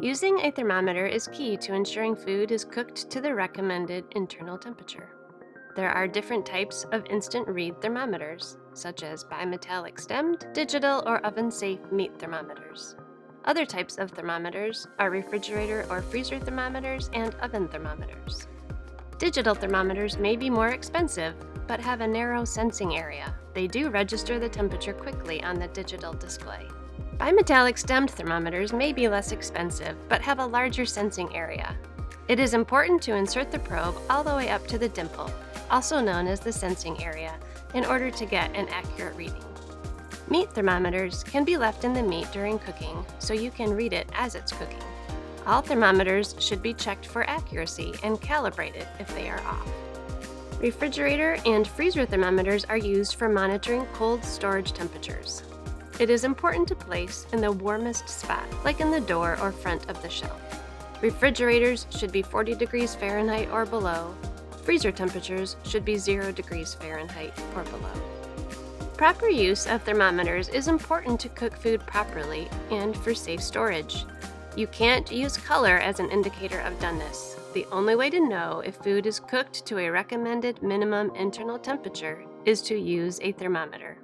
Using a thermometer is key to ensuring food is cooked to the recommended internal temperature. There are different types of instant read thermometers, such as bimetallic stemmed, digital, or oven-safe meat thermometers. Other types of thermometers are refrigerator or freezer thermometers and oven thermometers. Digital thermometers may be more expensive, but have a narrow sensing area. They do register the temperature quickly on the digital display. Bimetallic stemmed thermometers may be less expensive, but have a larger sensing area. It is important to insert the probe all the way up to the dimple, also known as the sensing area, in order to get an accurate reading. Meat thermometers can be left in the meat during cooking, so you can read it as it's cooking. All thermometers should be checked for accuracy and calibrated if they are off. Refrigerator and freezer thermometers are used for monitoring cold storage temperatures. It is important to place in the warmest spot, like in the door or front of the shelf. Refrigerators should be 40 degrees Fahrenheit or below. Freezer temperatures should be 0 degrees Fahrenheit or below. Proper use of thermometers is important to cook food properly and for safe storage. You can't use color as an indicator of doneness. The only way to know if food is cooked to a recommended minimum internal temperature is to use a thermometer.